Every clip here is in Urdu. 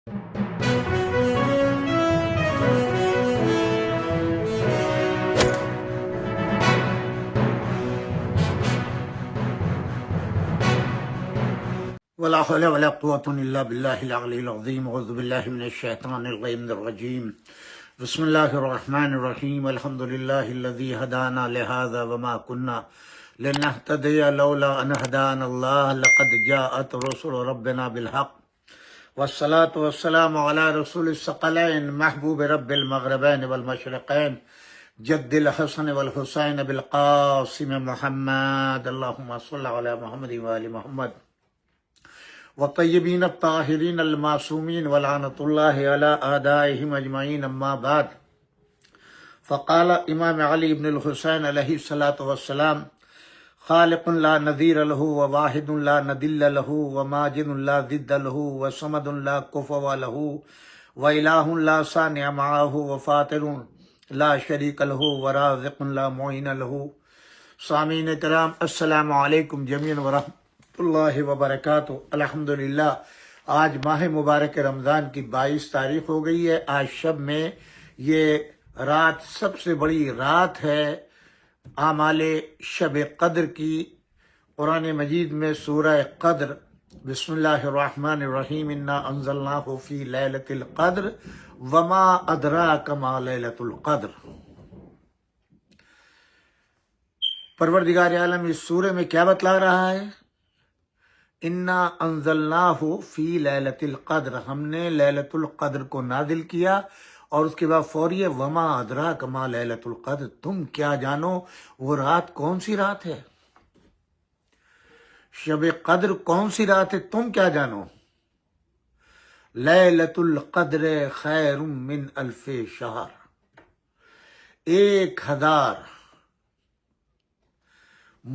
ولا حول ولا قوة إلا بالله العلي العظيم. أعوذ بالله من الشيطان الرجيم. بسم الله الرحمن الرحيم. الحمد لله الذي هدانا لهذا وما كنا لنهتدي لولا أن هدانا الله لقد جاءت رسل ربنا بالحق والصلاة والسلام على رسول الثقلين محبوب رب المغربين والمشرقين جد الحسن والحسين بالقاسم محمد. اللهم صل على محمد وآل محمد والطيبين الطاهرين المعصومين ولعنة الله على أعدائهم أجمعين. أما بعد، فقال امام علی بن الحسین علیہ الصلاۃ والسلام: خالق لا نظیر له وواحد لا ندل له وماجد لا ضد له وصمد لا كفو له وإلہ لا ثاني معه وفاطر لا شریک له ورازق لا معین له. سامعین کرام، السلام علیکم جمیعا ورحمۃ اللہ وبرکاتہ. الحمدللہ آج ماہ مبارک رمضان کی 22 تاریخ ہو گئی ہے. آج شب میں یہ رات سب سے بڑی رات ہے اعمال شب قدر کی. قرآن مجید میں سورہ قدر بسم اللہ الرحمن الرحیم انا انزلناہ فی لیلۃ القدر وما ادراک ما لیلۃ القدر. پروردگار عالم اس سورے میں کیا بتلا رہا ہے؟ انا انزلناہ فی لیلۃ القدر، ہم نے لیلۃ القدر کو نازل کیا. اور اس کے بعد فوری وما ادراک ما لیلۃ القدر، تم کیا جانو وہ رات کون سی رات ہے، شب قدر کون سی رات ہے، تم کیا جانو. لیلۃ القدر خیر من الف شہر، 1000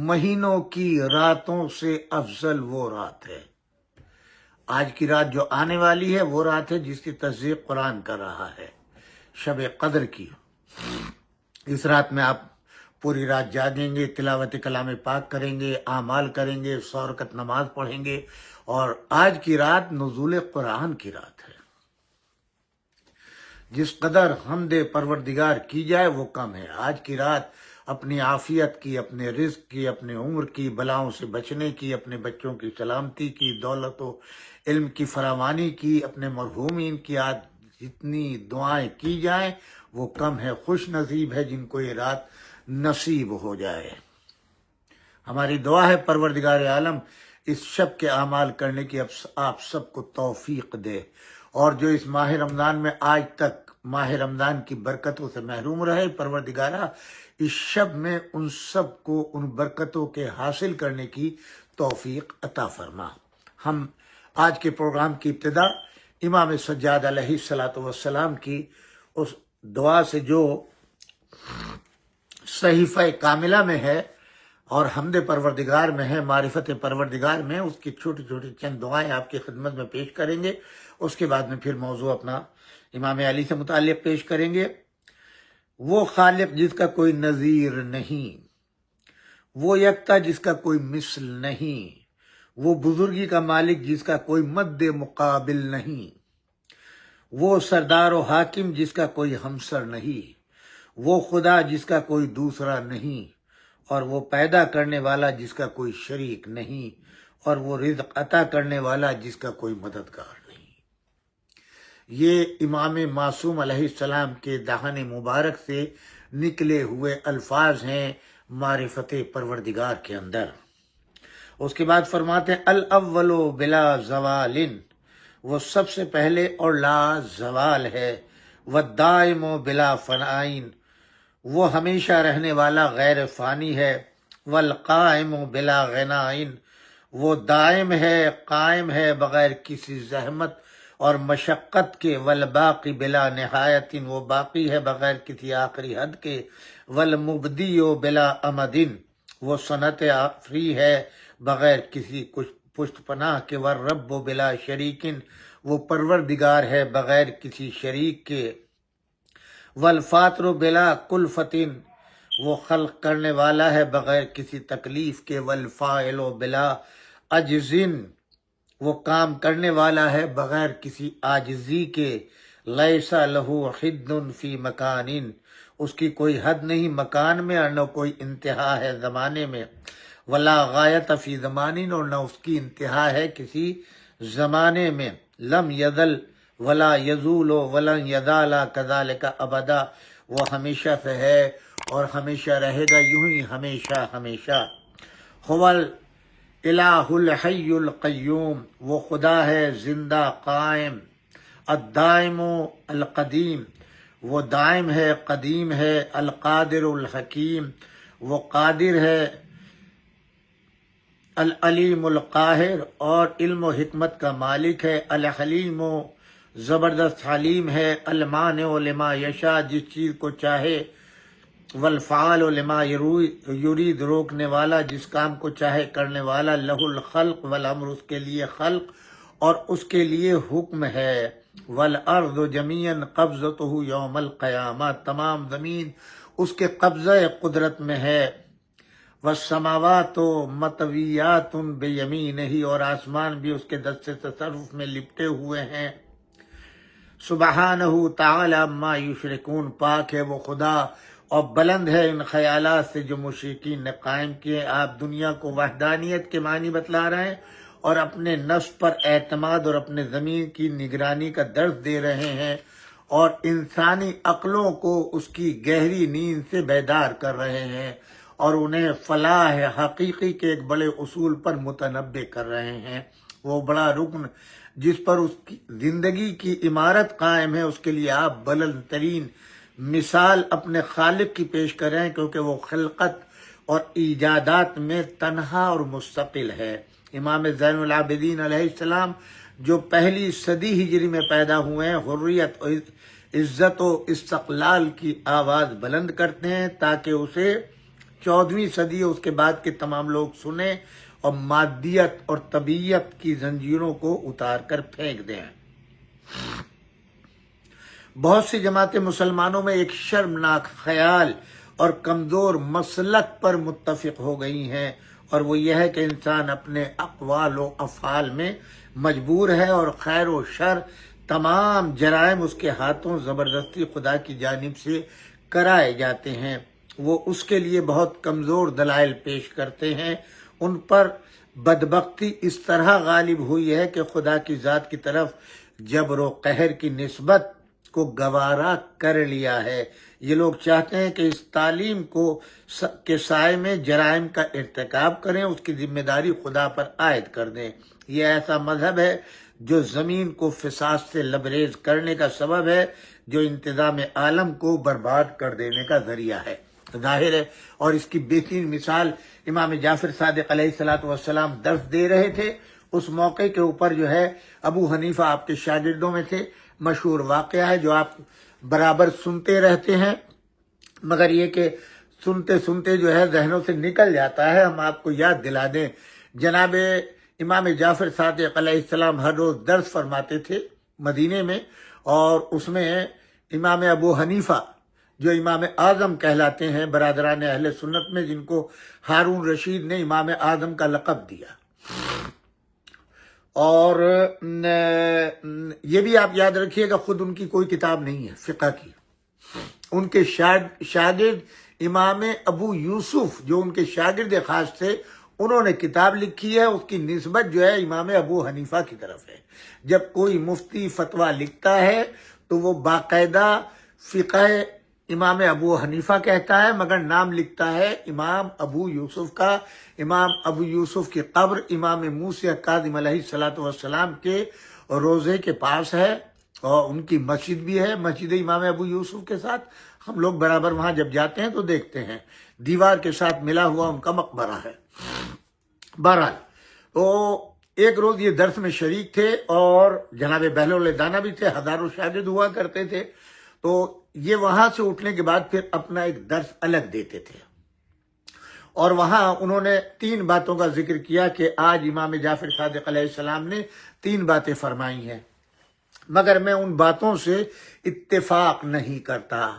مہینوں کی راتوں سے افضل وہ رات ہے. آج کی رات جو آنے والی ہے وہ رات ہے جس کی تصدیق قرآن کر رہا ہے، شب قدر کی. اس رات میں آپ پوری رات جاگیں گے، تلاوت کلام پاک کریں گے، اعمال کریں گے، 100 رکعت نماز پڑھیں گے. اور آج کی رات نزول قرآن کی رات ہے. جس قدر حمد پروردگار کی جائے وہ کم ہے. آج کی رات اپنی عافیت کی، اپنے رزق کی، اپنے عمر کی، بلاؤں سے بچنے کی، اپنے بچوں کی سلامتی کی، دولت و علم کی فراوانی کی، اپنے مرحومین کی آج جتنی دعائیں کی جائیں وہ کم ہے. خوش نصیب ہے جن کو یہ رات نصیب ہو جائے. ہماری دعا ہے پروردگار عالم اس شب کے اعمال کرنے کی آپ سب کو توفیق دے، اور جو اس ماہ رمضان میں آج تک ماہ رمضان کی برکتوں سے محروم رہے، پروردگارہ اس شب میں ان سب کو ان برکتوں کے حاصل کرنے کی توفیق عطا فرما. ہم آج کے پروگرام کی ابتدا امام سجاد علیہ الصلاۃ والسلام کی اس دعا سے جو صحیفہ کاملہ میں ہے اور حمد پروردگار میں ہے، معرفت پروردگار میں، اس کی چھوٹی چھوٹی چند دعائیں آپ کی خدمت میں پیش کریں گے. اس کے بعد میں پھر موضوع اپنا امام علی سے متعلق پیش کریں گے. وہ خالق جس کا کوئی نظیر نہیں، وہ یکتا جس کا کوئی مثل نہیں، وہ بزرگی کا مالک جس کا کوئی مد مقابل نہیں، وہ سردار و حاکم جس کا کوئی ہمسر نہیں، وہ خدا جس کا کوئی دوسرا نہیں، اور وہ پیدا کرنے والا جس کا کوئی شریک نہیں، اور وہ رزق عطا کرنے والا جس کا کوئی مددگار نہیں. یہ امام معصوم علیہ السلام کے دہان مبارک سے نکلے ہوئے الفاظ ہیں معرفت پروردگار کے اندر. اس کے بعد فرماتے ہیں الاول بلا زوال، وہ سب سے پہلے اور لا زوال ہے. والدائم بلا فنائن، وہ ہمیشہ رہنے والا غیر فانی ہے. والقائم بلا غنائن، وہ دائم ہے، قائم ہے بغیر کسی زحمت اور مشقت کے. والباقی بلا نہایت، وہ باقی ہے بغیر کسی آخری حد کے. والمبدی بلا امد، وہ صنعت آفری ہے بغیر کسی پشت پناہ کے. والرب بلا شریکن، وہ پروردگار ہے بغیر کسی شریک کے. والفاطر بلا کلفتن، وہ خلق کرنے والا ہے بغیر کسی تکلیف کے. والفاعل بلا عجزن، وہ کام کرنے والا ہے بغیر کسی عاجزی کے، لیسا لہو حد فی مکان، اس کی کوئی حد نہیں مکان میں اور نہ کوئی انتہا ہے زمانے میں، ولا غایت فی زمان، اور نہ اس کی انتہا ہے کسی زمانے میں، لم یزل ولا یزول ولن یزال کذالک ابدا، وہ ہمیشہ سے ہے اور ہمیشہ رہے گا یوں ہی ہمیشہ ہمیشہ۔ هو الہ الحی القیوم، وہ خدا ہے زندہ قائم، الدائم القدیم، وہ دائم ہے قدیم ہے، القادر الحکیم، وہ قادر ہے، العلیم القاہر، اور علم و حکمت کا مالک ہے، الحلیم، زبردست حلیم ہے، المانع لما یشاء، جس چیز کو چاہے، والفعال لما یرید، روکنے والا جس کام کو چاہے کرنے والا، لہ الخلق والامر، اس کے لیے خلق اور اس کے لیے حکم ہے، والارض جمیعا قبضتہ یوم القیامہ، تمام زمین اس کے قبضہ قدرت میں ہے، والسماوات مطویات بیمینہ، اور آسمان بھی اس کے دست تصرف میں لپٹے ہوئے ہیں، سبحانہ تعالی عما یشرکون، پاک ہے وہ خدا اور بلند ہے ان خیالات سے جو مشرکین نے قائم کیے۔ آپ دنیا کو وحدانیت کے معنی بتلا رہے ہیں اور اپنے نفس پر اعتماد اور اپنے زمین کی نگرانی کا درس دے رہے ہیں، اور انسانی عقلوں کو اس کی گہری نیند سے بیدار کر رہے ہیں، اور انہیں فلاح حقیقی کے ایک بڑے اصول پر متنبع کر رہے ہیں۔ وہ بڑا رکن جس پر اس کی زندگی کی عمارت قائم ہے، اس کے لیے آپ بلند ترین مثال اپنے خالق کی پیش کریں، کیونکہ وہ خلقت اور ایجادات میں تنہا اور مستقل ہے۔ امام زین العابدین علیہ السلام جو پہلی صدی ہجری میں پیدا ہوئے ہیں، حریت اور عزت و استقلال کی آواز بلند کرتے ہیں تاکہ اسے 14ویں صدی اس کے بعد کے تمام لوگ سنیں اور مادیت اور طبیعت کی زنجیروں کو اتار کر پھینک دیں۔ بہت سی جماعتیں مسلمانوں میں ایک شرمناک خیال اور کمزور مسلک پر متفق ہو گئی ہیں، اور وہ یہ ہے کہ انسان اپنے اقوال و افعال میں مجبور ہے، اور خیر و شر تمام جرائم اس کے ہاتھوں زبردستی خدا کی جانب سے کرائے جاتے ہیں۔ وہ اس کے لیے بہت کمزور دلائل پیش کرتے ہیں، ان پر بدبختی اس طرح غالب ہوئی ہے کہ خدا کی ذات کی طرف جبر و قہر کی نسبت کو گوارا کر لیا ہے۔ یہ لوگ چاہتے ہیں کہ اس تعلیم کے سائے میں جرائم کا ارتکاب کریں، اس کی ذمہ داری خدا پر عائد کر دیں۔ یہ ایسا مذہب ہے جو زمین کو فساد سے لبریز کرنے کا سبب ہے، جو انتظام عالم کو برباد کر دینے کا ذریعہ ہے، ظاہر ہے۔ اور اس کی بہترین مثال امام جعفر صادق علیہ السلام درس دے رہے تھے، اس موقع کے اوپر جو ہے ابو حنیفہ آپ کے شاگردوں میں تھے، مشہور واقعہ ہے جو آپ برابر سنتے رہتے ہیں، مگر یہ کہ سنتے سنتے جو ہے ذہنوں سے نکل جاتا ہے۔ ہم آپ کو یاد دلا دیں، جناب امام جعفر صادق علیہ السلام ہر روز درس فرماتے تھے مدینے میں، اور اس میں امام ابو حنیفہ جو امام اعظم کہلاتے ہیں برادران اہل سنت میں، جن کو ہارون رشید نے امام اعظم کا لقب دیا، اور یہ بھی آپ یاد رکھیے گا خود ان کی کوئی کتاب نہیں ہے فقہ کی، ان کے شاگرد امام ابو یوسف جو ان کے شاگرد خاص تھے، انہوں نے کتاب لکھی ہے، اس کی نسبت جو ہے امام ابو حنیفہ کی طرف ہے۔ جب کوئی مفتی فتویٰ لکھتا ہے تو وہ باقاعدہ فقہ امام ابو حنیفہ کہتا ہے، مگر نام لکھتا ہے امام ابو یوسف کا۔ امام ابو یوسف کی قبر امام موسیٰ کاظم علیہ السلام کے روضے کے پاس ہے، اور ان کی مسجد بھی ہے، مسجد امام ابو یوسف کے ساتھ ہم لوگ برابر وہاں جب جاتے ہیں تو دیکھتے ہیں، دیوار کے ساتھ ملا ہوا ان کا مقبرہ ہے۔ بہرحال تو ایک روز یہ درس میں شریک تھے، اور جناب بہلول دانا بھی تھے، ہزاروں شاگرد ہوا کرتے تھے، تو یہ وہاں سے اٹھنے کے بعد پھر اپنا ایک درس الگ دیتے تھے، اور وہاں انہوں نے 3 باتوں کا ذکر کیا کہ آج امام جعفر صادق علیہ السلام نے 3 باتیں فرمائی ہیں، مگر میں ان باتوں سے اتفاق نہیں کرتا۔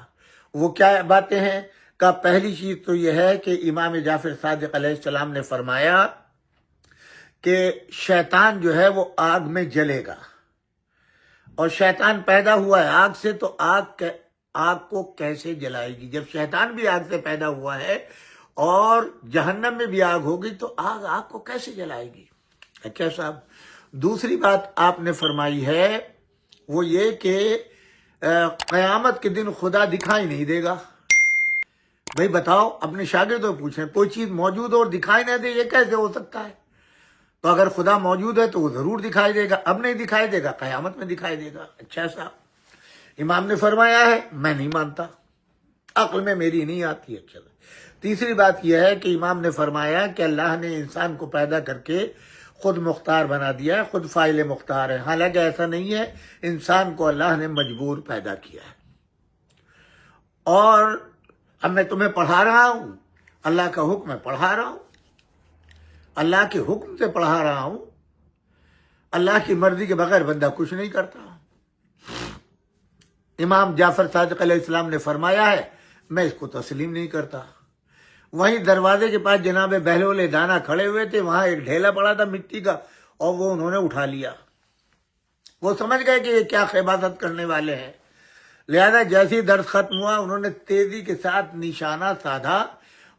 وہ کیا باتیں ہیں؟ کہ پہلی چیز تو یہ ہے کہ امام جعفر صادق علیہ السلام نے فرمایا کہ شیطان جو ہے وہ آگ میں جلے گا، اور شیطان پیدا ہوا ہے آگ سے، تو آگ کو کیسے جلائے گی؟ جب شیطان بھی آگ سے پیدا ہوا ہے اور جہنم میں بھی آگ ہوگی تو آگ کو کیسے جلائے گی؟ اچھا صاحب، دوسری بات آپ نے فرمائی ہے وہ یہ کہ قیامت کے دن خدا دکھائی نہیں دے گا۔ بھئی بتاؤ، اپنے شاگردوں کو پوچھیں، کوئی چیز موجود ہو اور دکھائی نہ دے، یہ کیسے ہو سکتا ہے؟ تو اگر خدا موجود ہے تو وہ ضرور دکھائی دے گا، اب نہیں دکھائی دے گا، قیامت میں دکھائی دے گا۔ اچھا صاحب، امام نے فرمایا ہے، میں نہیں مانتا، عقل میں میری نہیں آتی ہے۔ اچھا، تیسری بات یہ ہے کہ امام نے فرمایا کہ اللہ نے انسان کو پیدا کر کے خود مختار بنا دیا ہے، خود فاعل مختار ہے، حالانکہ ایسا نہیں ہے، انسان کو اللہ نے مجبور پیدا کیا ہے۔ اور اب میں تمہیں پڑھا رہا ہوں، اللہ کا حکم ہے، پڑھا رہا ہوں، اللہ کے حکم سے پڑھا رہا ہوں، اللہ کی مرضی کے بغیر بندہ کچھ نہیں کرتا۔ امام جعفر صادق علیہ السلام نے فرمایا ہے، میں اس کو تسلیم نہیں کرتا۔ وہیں دروازے کے پاس جناب بہلول دانا کھڑے ہوئے تھے، وہاں ایک ڈھیلا پڑا تھا مٹی کا، اور وہ انہوں نے اٹھا لیا۔ وہ سمجھ گئے کہ یہ کیا عبادت کرنے والے ہیں، لہذا جیسے ہی درس ختم ہوا انہوں نے تیزی کے ساتھ نشانہ سادھا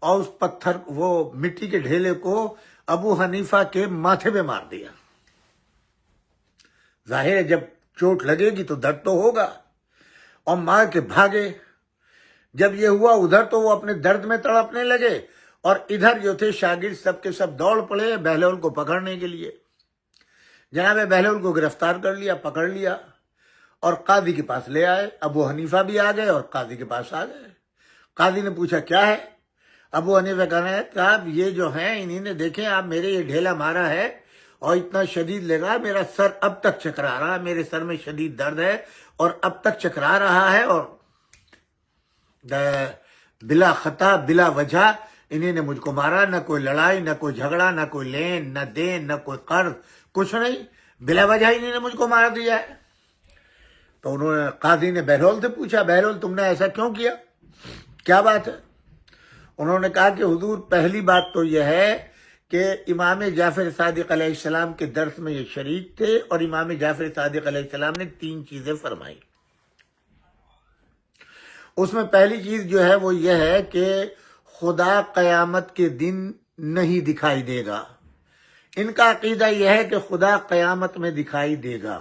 اور اس پتھر، وہ مٹی کے ڈھیلے کو ابو حنیفہ کے ماتھے پہ مار دیا۔ ظاہر ہے جب چوٹ لگے گی تو درد تو ہوگا، اور مار کے بھاگے۔ جب یہ ہوا ادھر تو وہ اپنے درد میں تڑپنے لگے، اور ادھر جو تھے شاگرد سب کے سب دوڑ پڑے بہلول کو پکڑنے کے لیے۔ جناب بہلول کو گرفتار کر لیا، پکڑ لیا، اور قاضی کے پاس لے آئے۔ ابو حنیفہ بھی آ گئے اور قاضی کے پاس آ گئے۔ قاضی نے پوچھا کیا ہے؟ ابو حنیفہ کہہ رہے ہیں صاحب یہ جو ہیں انہی نے دیکھیں آپ میرے یہ ڈھیلا مارا ہے اور اتنا شدید لگا، میرا سر اب تک چکرا رہا ہے، میرے سر میں شدید درد ہے اور اب تک چکرا رہا ہے، اور بلا خطا بلا وجہ انہیں نے مجھ کو مارا، نہ کوئی لڑائی، نہ کوئی جھگڑا، نہ کوئی لین، نہ دین، نہ کوئی قرض، کچھ نہیں، بلا وجہ انہیں نے مجھ کو مار دیا ہے۔ تو انہوں نے قاضی نے بہلول سے پوچھا، بہلول تم نے ایسا کیوں کیا، کیا بات ہے؟ انہوں نے کہا کہ حضور پہلی بات تو یہ ہے کہ امام جعفر صادق علیہ السلام کے درس میں یہ شریک تھے، اور امام جعفر صادق علیہ السلام نے 3 چیزیں فرمائی۔ اس میں پہلی چیز جو ہے وہ یہ ہے کہ خدا قیامت کے دن نہیں دکھائی دے گا۔ ان کا عقیدہ یہ ہے کہ خدا قیامت میں دکھائی دے گا،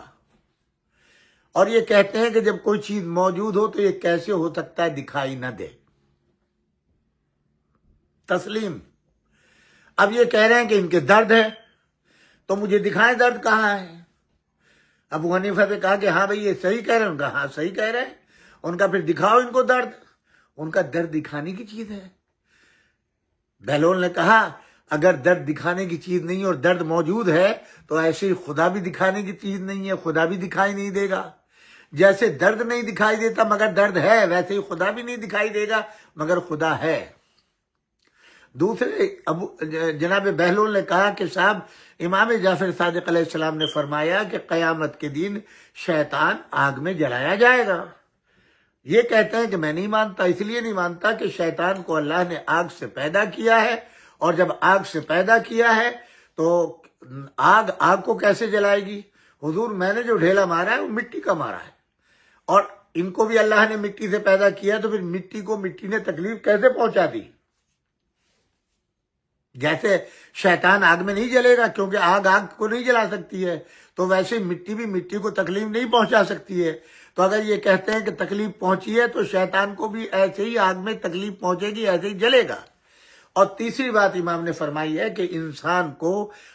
اور یہ کہتے ہیں کہ جب کوئی چیز موجود ہو تو یہ کیسے ہو سکتا ہے دکھائی نہ دے؟ تسلیم۔ اب یہ کہہ رہے ہیں کہ ان کے درد ہے تو مجھے دکھائیں درد کہاں ہے۔ ابو حنیفہ نے کہا کہ ہاں بھئی یہ صحیح کہہ رہے ہیں، ان کا ہاں صحیح کہہ رہے ہیں، ان کا پھر دکھاؤ ان کو درد، ان کا درد دکھانے کی چیز ہے۔ بہلول نے کہا اگر درد دکھانے کی چیز نہیں اور درد موجود ہے تو ایسے ہی خدا بھی دکھانے کی چیز نہیں ہے، خدا بھی دکھائی نہیں دے گا۔ جیسے درد نہیں دکھائی دیتا مگر درد ہے، ویسے ہی خدا بھی نہیں دکھائی دے گا مگر خدا ہے۔ دوسرے جناب بہلول نے کہا کہ صاحب امام جعفر صادق علیہ السلام نے فرمایا کہ قیامت کے دن شیطان آگ میں جلایا جائے گا۔ یہ کہتے ہیں کہ میں نہیں مانتا، اس لیے نہیں مانتا کہ شیطان کو اللہ نے آگ سے پیدا کیا ہے، اور جب آگ سے پیدا کیا ہے تو آگ کو کیسے جلائے گی؟ حضور میں نے جو ڈھیلا مارا ہے وہ مٹی کا مارا ہے، اور ان کو بھی اللہ نے مٹی سے پیدا کیا، تو پھر مٹی کو مٹی نے تکلیف کیسے پہنچا دی؟ جیسے شیطان آگ میں نہیں جلے گا کیونکہ آگ کو نہیں جلا سکتی ہے، تو ویسے مٹی بھی مٹی کو تکلیف نہیں پہنچا سکتی ہے۔ تو اگر یہ کہتے ہیں کہ تکلیف پہنچی ہے تو شیطان کو بھی ایسے ہی آگ میں تکلیف پہنچے گی، ایسے ہی جلے گا۔ اور تیسری بات امام نے فرمائی ہے کہ انسان کو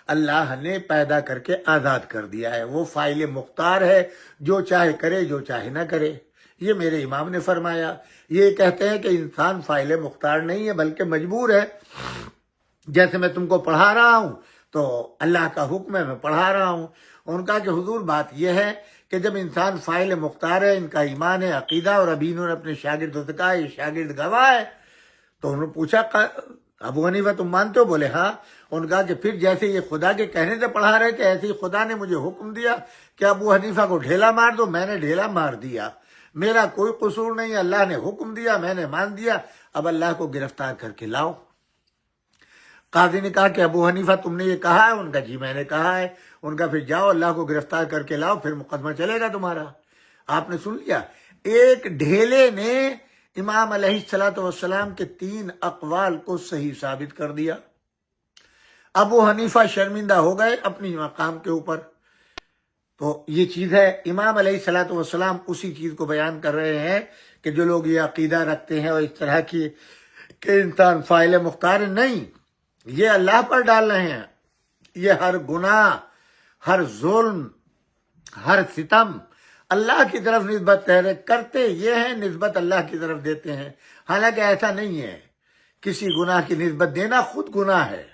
اللہ نے پیدا کر کے آزاد کر دیا ہے، وہ فاعل مختار ہے، جو چاہے کرے جو چاہے نہ کرے۔ یہ میرے امام نے فرمایا۔ یہ کہتے ہیں کہ انسان فاعل مختار نہیں ہے بلکہ مجبور ہے۔ جیسے میں تم کو پڑھا رہا ہوں تو اللہ کا حکم ہے، میں پڑھا رہا ہوں۔ ان کا کہ حضور بات یہ ہے کہ جب انسان فاعل مختار ہے، ان کا ایمان ہے، عقیدہ، اور ابھی انہوں نے اپنے شاگردوں سے کہا یہ شاگرد گواہ ہے، تو انہوں نے پوچھا ابو حنیفہ تم مانتے ہو؟ بولے ہاں۔ ان کا کہ پھر جیسے یہ خدا کے کہنے سے پڑھا رہے تھے ایسے ہی خدا نے مجھے حکم دیا کہ ابو حنیفہ کو ڈھیلا مار دو، میں نے ڈھیلا مار دیا، میرا کوئی قصور نہیں، اللہ نے حکم دیا، میں نے مان دیا، اب اللہ کو گرفتار کر کے لاؤ۔ قاضی نے کہا کہ ابو حنیفہ تم نے یہ کہا ہے؟ ان کا جی میں نے کہا ہے۔ ان کا پھر جاؤ اللہ کو گرفتار کر کے لاؤ، پھر مقدمہ چلے گا تمہارا۔ آپ نے سن لیا، ایک ڈھیلے نے امام علیہ الصلوۃ والسلام کے 3 اقوال کو صحیح ثابت کر دیا۔ ابو حنیفہ شرمندہ ہو گئے اپنی مقام کے اوپر۔ تو یہ چیز ہے، امام علیہ الصلوۃ والسلام اسی چیز کو بیان کر رہے ہیں کہ جو لوگ یہ عقیدہ رکھتے ہیں اور اس طرح کی کہ انسان فاعل مختار نہیں، یہ اللہ پر ڈال رہے ہیں۔ یہ ہر گناہ، ہر ظلم، ہر ستم اللہ کی طرف نسبت کرتے یہ ہیں، نسبت اللہ کی طرف دیتے ہیں، حالانکہ ایسا نہیں ہے۔ کسی گناہ کی نسبت دینا خود گناہ ہے،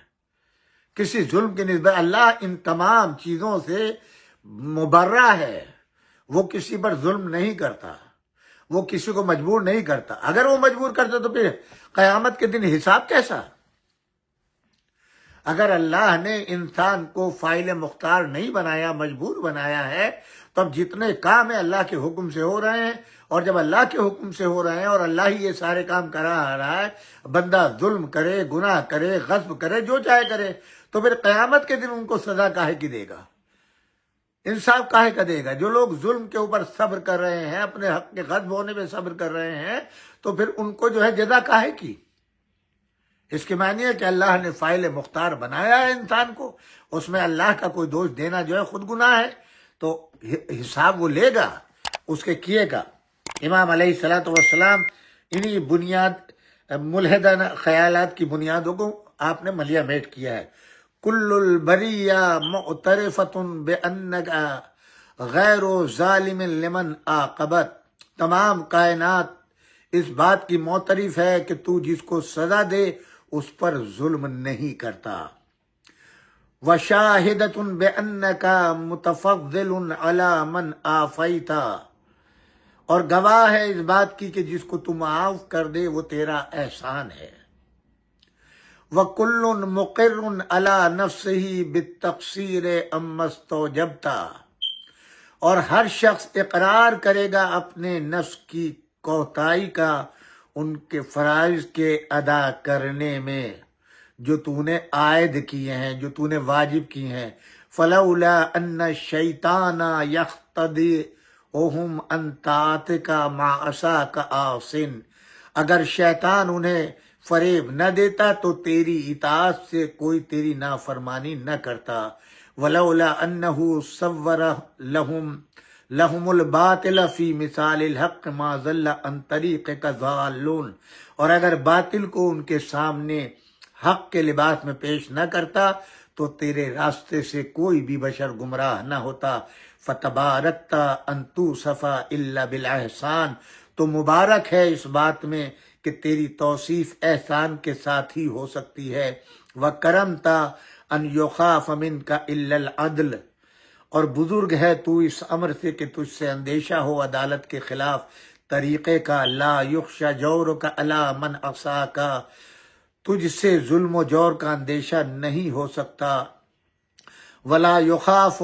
کسی ظلم کی نسبت، اللہ ان تمام چیزوں سے مبرہ ہے۔ وہ کسی پر ظلم نہیں کرتا، وہ کسی کو مجبور نہیں کرتا۔ اگر وہ مجبور کرتا تو پھر قیامت کے دن حساب کیسا؟ اگر اللہ نے انسان کو فاعل مختار نہیں بنایا، مجبور بنایا ہے، تو اب جتنے کام ہیں اللہ کے حکم سے ہو رہے ہیں، اور جب اللہ کے حکم سے ہو رہے ہیں اور اللہ ہی یہ سارے کام کرا آ رہا ہے، بندہ ظلم کرے، گناہ کرے، غصب کرے، جو چاہے کرے، تو پھر قیامت کے دن ان کو سزا کاہے کی دے گا؟ انصاف کاہے کا دے گا؟ جو لوگ ظلم کے اوپر صبر کر رہے ہیں، اپنے حق کے غصب ہونے پہ صبر کر رہے ہیں، تو پھر ان کو جو ہے جزا کاہے کی؟ اس کے معنی ہے کہ اللہ نے فاعل مختار بنایا ہے انسان کو، اس میں اللہ کا کوئی دوش دینا جو ہے خود گناہ ہے، تو حساب وہ لے گا اس کے کیے کا۔ امام علیہ الصلوۃ والسلام انہی بنیاد ملحدانہ خیالات کی بنیادوں کو آپ نے ملیا میٹ کیا ہے۔ کل البریہ معترفۃ بانک غیر ظالم لمن عاقبت، تمام کائنات اس بات کی معترف ہے کہ تو جس کو سزا دے اس پر ظلم نہیں کرتا۔ وشاہدۃ بانک متفضل علی من عافیت، اور گواہ ہے اس بات کی کہ جس کو تم معاف کر دے وہ تیرا احسان ہے۔ وَكُلٌّ مُقِرٌّ عَلَى نَفْسِهِ بِالتَّقْصِيرِ أَمَّا اسْتَوْجَبْتَ، اور ہر شخص اقرار کرے گا اپنے نفس کی کوتاہی کا ان کے فرائض کے ادا کرنے میں جو تو نے عائد کیے ہیں، جو تو نے واجب کیے ہیں۔ فَلَوْلَا أَنَّ الشَّيْطَانَ يَقْتَدِعُهُمْ أَن طَاعَتِكَ مَعَ عَصَاكَ عَاصٍ، اگر شیطان انہیں فریب نہ دیتا تو تیری اطاعت سے کوئی تیری نافرمانی نہ کرتا۔ وَلَوْلَا أَنَّهُ صَوَّرَ لَهُمُ الْبَاطِلَ فِي مِثَالِ الْحَقِّ مَا ضَلَّ عَن طَرِيقِكَ ضَالُّونَ، اور اگر باطل کو ان کے سامنے حق کے لباس میں پیش نہ کرتا تو تیرے راستے سے کوئی بھی بشر گمراہ نہ ہوتا۔ فَتَبَارَكْتَ أَن تُوصَفَ إِلَّا بِالْإِحْسَانِ، تو مبارک ہے اس بات میں کہ تیری توصیف احسان کے ساتھ ہی ہو سکتی ہے۔ وَكَرَمْتَ أَن يُخَافَ مِنْكَ إِلَّا الْعَدْلُ، اور بزرگ ہے تو اس امر سے کہ تجھ سے اندیشہ ہو عدالت کے خلاف طریقے کا۔ لا يخشى جورك على من عصاك، تجھ سے ظلم و جور کا اندیشہ نہیں ہو سکتا۔ ولا يخاف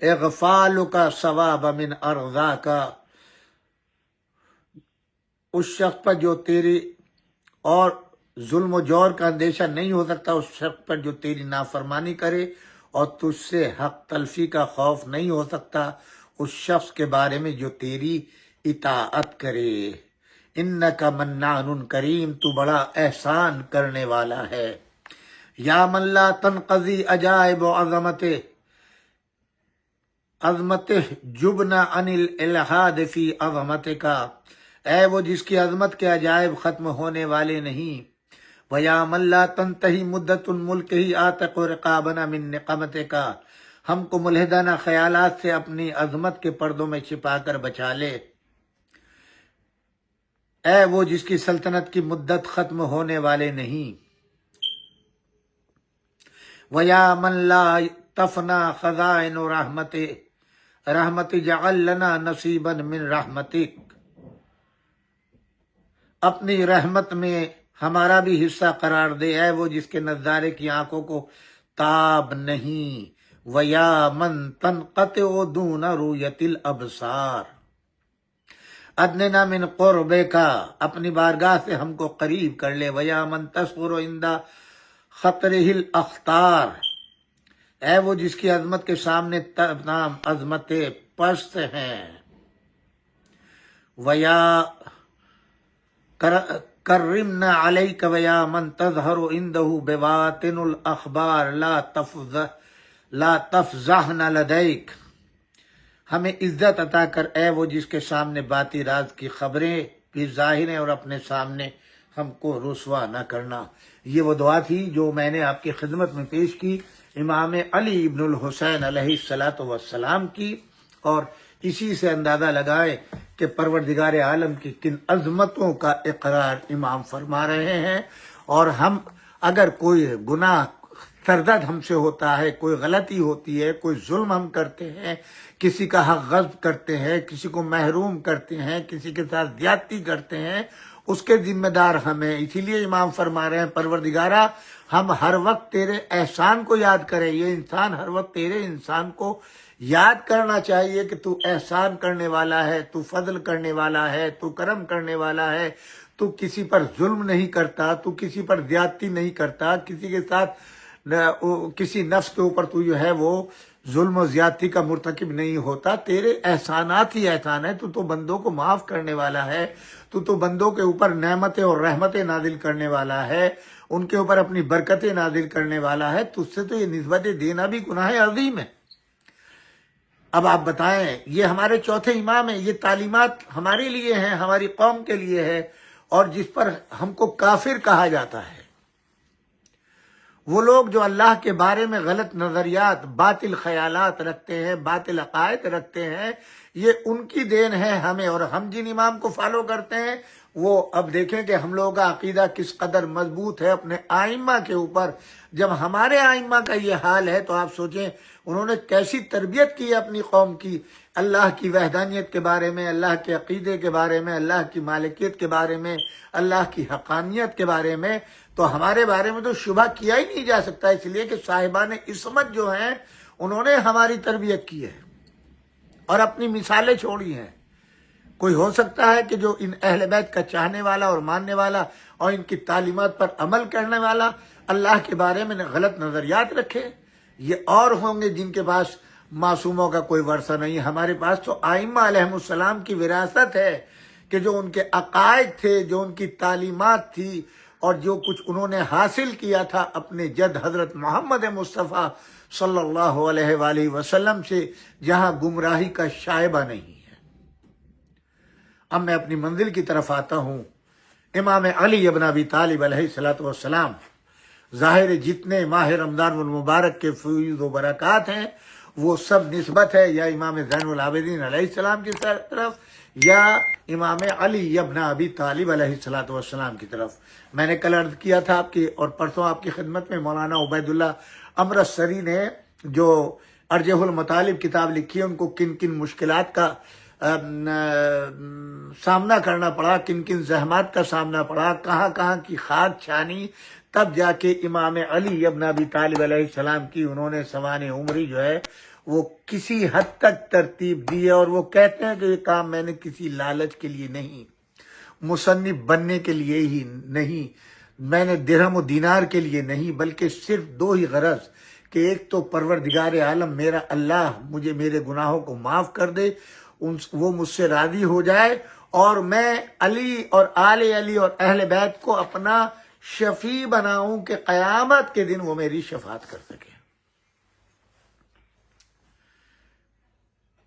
اغفالك ثواب من ارضاك، اس شخص پر جو تیری، اور ظلم و جور کا اندیشہ نہیں ہو سکتا اس شخص پر جو تیری نافرمانی کرے، اور تجھ سے حق تلفی کا خوف نہیں ہو سکتا اس شخص کے بارے میں جو تیری اطاعت کرے۔ انک منان کریم، تو بڑا احسان کرنے والا ہے۔ یا من لا تنقضی عجائب عظمتہ جبنا عن الالحاد فی عظمتک، اے وہ جس کی عظمت کے عجائب ختم ہونے والے نہیں۔ وَيَا مَن لَا تَنْتَهِي مُدَّةُ الْمُلْكِ آتَقُ رِقَابَنَا مِن نِقَمَتِكَ، ہم کو ملحدانہ خیالات سے اپنی عظمت کے پردوں میں چھپا کر بچا لے۔ اے وہ جس کی سلطنت کی مدت ختم ہونے والے نہیں۔ وَيَا مَن لَا تَفْنَا خَزَائِنُ رحمت جعل لنا نصیبا من رحمتک، اپنی رحمت میں ہمارا بھی حصہ قرار دے، اے وہ جس کے نظارے کی آنکھوں کو تاب نہیں۔ وَيَا مَن تَنْقَطِعُ دُونَ رُؤْيَتِ الْأَبْصَارِ أَدْنَنَا مِنْ قُرْبِكَ، اپنی بارگاہ سے ہم کو قریب کر لے۔ وَيَا مَن تَصْغُرُ عِنْدَ خطرہل اختار، اے وہ جس کی عظمت کے سامنے تمام عظمتیں پست ہیں، ویا کرمنا علیک ویا من تظہر عنده بواطن الاخبار لا تفضحنا لدیک، ہمیں عزت عطا کر اے وہ جس کے سامنے باطی راز کی خبریں بھی ظاہر ہیں اور اپنے سامنے ہم کو رسوا نہ کرنا۔ یہ وہ دعا تھی جو میں نے آپ کی خدمت میں پیش کی امام علی ابن الحسین علیہ السلام کی، اور اسی سے اندازہ لگائے کہ پروردگار عالم کی کن عظمتوں کا اقرار امام فرما رہے ہیں۔ اور ہم اگر کوئی گناہ سرزد ہم سے ہوتا ہے، کوئی غلطی ہوتی ہے، کوئی ظلم ہم کرتے ہیں، کسی کا حق غصب کرتے ہیں، کسی کو محروم کرتے ہیں، کسی کے ساتھ زیادتی کرتے ہیں، اس کے ذمہ دار ہمیں۔ اسی لیے امام فرما رہے ہیں پروردگارہ ہم ہر وقت تیرے احسان کو یاد کریں، یہ انسان ہر وقت تیرے انسان کو یاد کرنا چاہیے کہ تو احسان کرنے والا ہے، تو فضل کرنے والا ہے، تو کرم کرنے والا ہے، تو کسی پر ظلم نہیں کرتا، تو کسی پر زیادتی نہیں کرتا، کسی کے ساتھ کسی نفس کے اوپر تو جو ہے وہ ظلم و زیادتی کا مرتکب نہیں ہوتا۔ تیرے احسانات ہی احسان ہے، تو بندوں کو معاف کرنے والا ہے، تو بندوں کے اوپر نعمتیں اور رحمتیں نازل کرنے والا ہے، ان کے اوپر اپنی برکتیں نازل کرنے والا ہے۔ تجھ سے تو یہ نسبت دینا بھی گناہ عظیم ہے۔ اب آپ بتائیں، یہ ہمارے چوتھے امام ہیں، یہ تعلیمات ہمارے لیے ہیں، ہماری قوم کے لیے ہے، اور جس پر ہم کو کافر کہا جاتا ہے۔ وہ لوگ جو اللہ کے بارے میں غلط نظریات، باطل خیالات رکھتے ہیں، باطل عقائد رکھتے ہیں، یہ ان کی دین ہے ہمیں، اور ہم جن امام کو فالو کرتے ہیں وہ اب دیکھیں کہ ہم لوگوں کا عقیدہ کس قدر مضبوط ہے اپنے آئمہ کے اوپر۔ جب ہمارے آئمہ کا یہ حال ہے تو آپ سوچیں انہوں نے کیسی تربیت کی اپنی قوم کی، اللہ کی وحدانیت کے بارے میں، اللہ کے عقیدے کے بارے میں، اللہ کی مالکیت کے بارے میں، اللہ کی حقانیت کے بارے میں۔ تو ہمارے بارے میں تو شبہ کیا ہی نہیں جا سکتا، اس لیے کہ صاحبان عصمت جو ہیں انہوں نے ہماری تربیت کی ہے اور اپنی مثالیں چھوڑی ہیں۔ کوئی ہو سکتا ہے کہ جو ان اہل بیت کا چاہنے والا اور ماننے والا اور ان کی تعلیمات پر عمل کرنے والا اللہ کے بارے میں غلط نظریات رکھے؟ یہ اور ہوں گے جن کے پاس معصوموں کا کوئی ورثہ نہیں۔ ہمارے پاس تو ائمہ علیہم السلام کی وراثت ہے کہ جو ان کے عقائد تھے، جو ان کی تعلیمات تھی، اور جو کچھ انہوں نے حاصل کیا تھا اپنے جد حضرت محمد مصطفیٰ صلی اللہ علیہ وآلہ وسلم سے، جہاں گمراہی کا شائبہ نہیں ہے۔ اب میں اپنی منزل کی طرف آتا ہوں۔ امام علی ابن ابی طالب علیہ السلام، ظاہر جتنے ماہ رمضان المبارک کے فیض و برکات ہیں وہ سب نسبت ہے یا امام زین العابدین علیہ السلام کی طرف یا امام علی ابن ابی طالب علیہ السلام کی طرف۔ میں نے کل عرض کیا تھا آپ کی، اور پرسوں آپ کی خدمت میں مولانا عبید اللہ امرتسری نے جو ارجح المطالب کتاب لکھی ہے، ان کو کن کن مشکلات کا سامنا کرنا پڑا، کن کن زحمات کا سامنا پڑا، کہاں کہاں کی خاک چھانی، تب جا کے امام علی ابن ابی طالب علیہ السلام کی انہوں نے سوانح عمری جو ہے وہ کسی حد تک ترتیب دی ہے۔ اور وہ کہتے ہیں کہ یہ کام میں نے کسی لالچ کے لیے نہیں، مصنف بننے کے لیے ہی نہیں، میں نے درہم و دینار کے لیے نہیں، بلکہ صرف دو ہی غرض کہ ایک تو پروردگار عالم میرا اللہ مجھے میرے گناہوں کو معاف کر دے، وہ مجھ سے راضی ہو جائے، اور میں علی اور آل علی اور اہل بیت کو اپنا شفیع بناؤں کہ قیامت کے دن وہ میری شفاعت کر سکے۔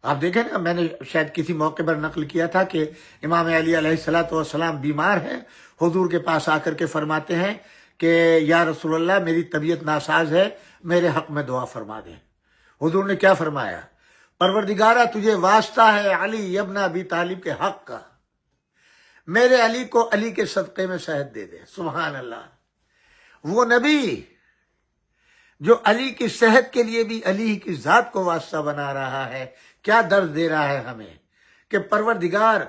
آپ دیکھیں نا، میں نے شاید کسی موقع پر نقل کیا تھا کہ امام علی علیہ السلام بیمار ہیں، حضور کے پاس آ کر کے فرماتے ہیں کہ یا رسول اللہ میری طبیعت ناساز ہے، میرے حق میں دعا فرما دیں۔ حضور نے کیا فرمایا؟ پروردگارہ تجھے واسطہ ہے علی ابن ابی طالب کے حق کا، میرے علی کو علی کے صدقے میں صحت دے دے۔ سبحان اللہ! وہ نبی جو علی کی صحت کے لیے بھی علی کی ذات کو واسطہ بنا رہا ہے، کیا درد دے رہا ہے ہمیں کہ پروردگار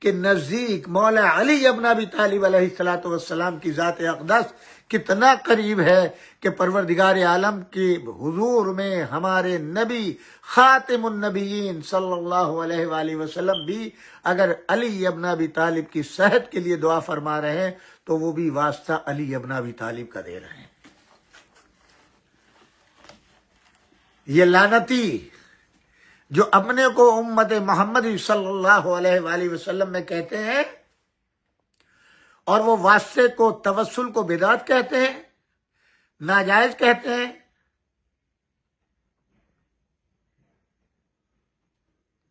کے نزدیک مولا علی ابن ابی طالب علیہ السلام کی ذات اقدس کتنا قریب ہے کہ پروردگار عالم کے حضور میں ہمارے نبی خاتم النبیین صلی اللہ علیہ وآلہ وسلم بھی اگر علی ابن ابی طالب کی صحت کے لیے دعا فرما رہے ہیں تو وہ بھی واسطہ علی ابن ابی طالب کا دے رہے ہیں۔ یہ لعنتی جو اپنے کو امت محمد صلی اللہ علیہ وآلہ وسلم میں کہتے ہیں اور وہ واسطے کو توسل کو بدعت کہتے ہیں، ناجائز کہتے ہیں،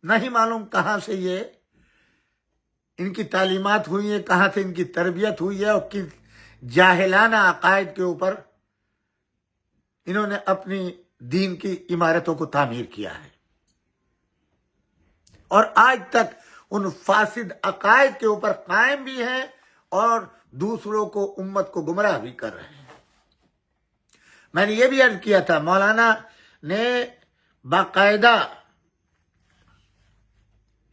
نہیں معلوم کہاں سے یہ ان کی تعلیمات ہوئی ہیں، کہاں سے ان کی تربیت ہوئی ہے، اور کن جاہلانہ عقائد کے اوپر انہوں نے اپنی دین کی عمارتوں کو تعمیر کیا ہے، اور آج تک ان فاسد عقائد کے اوپر قائم بھی ہیں اور دوسروں کو امت کو گمراہ بھی کر رہے ہیں۔ میں نے یہ بھی عرض کیا تھا، مولانا نے باقاعدہ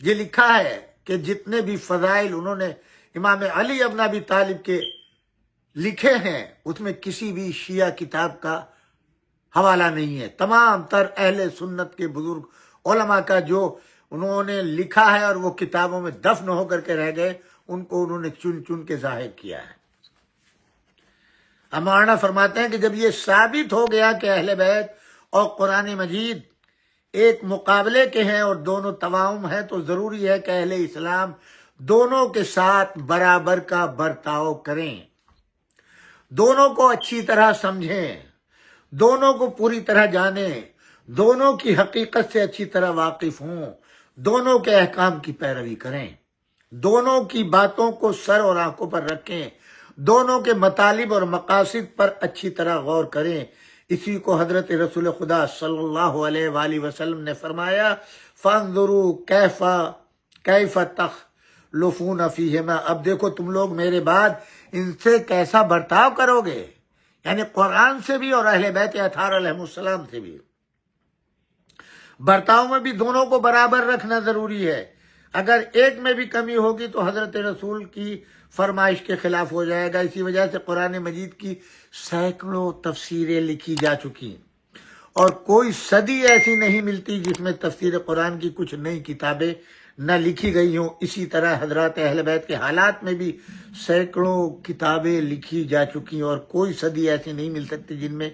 یہ لکھا ہے کہ جتنے بھی فضائل انہوں نے امام علی ابن ابی طالب کے لکھے ہیں اس میں کسی بھی شیعہ کتاب کا حوالہ نہیں ہے۔ تمام تر اہل سنت کے بزرگ علماء کا جو انہوں نے لکھا ہے اور وہ کتابوں میں دفن ہو کر کے رہ گئے، ان کو انہوں نے چن چن کے ظاہر کیا ہے۔ مولانا فرماتے ہیں کہ جب یہ ثابت ہو گیا کہ اہل بیت اور قرآن مجید ایک مقابلے کے ہیں اور دونوں تواؤم ہیں، تو ضروری ہے کہ اہل اسلام دونوں کے ساتھ برابر کا برتاؤ کریں، دونوں کو اچھی طرح سمجھیں، دونوں کو پوری طرح جانیں، دونوں کی حقیقت سے اچھی طرح واقف ہوں، دونوں کے احکام کی پیروی کریں، دونوں کی باتوں کو سر اور آنکھوں پر رکھیں، دونوں کے مطالب اور مقاصد پر اچھی طرح غور کریں۔ اسی کو حضرت رسول خدا صلی اللہ علیہ وآلہ وسلم نے فرمایا، فَانظُرُوا كَيْفَ تَخْلُفُونَ فِيهِمَا، اب دیکھو تم لوگ میرے بعد ان سے کیسا برتاؤ کرو گے، یعنی قرآن سے بھی اور اہل بیت اطہار علیہ السلام سے بھی برتاؤ میں بھی دونوں کو برابر رکھنا ضروری ہے۔ اگر ایک میں بھی کمی ہوگی تو حضرت رسول کی فرمائش کے خلاف ہو جائے گا۔ اسی وجہ سے قرآن مجید کی سینکڑوں تفسیریں لکھی جا چکی، اور کوئی صدی ایسی نہیں ملتی جس میں تفسیر قرآن کی کچھ نئی کتابیں نہ لکھی گئی ہوں۔ اسی طرح حضرات اہل بیت کے حالات میں بھی سینکڑوں کتابیں لکھی جا چکی، اور کوئی صدی ایسی نہیں مل سکتی جن میں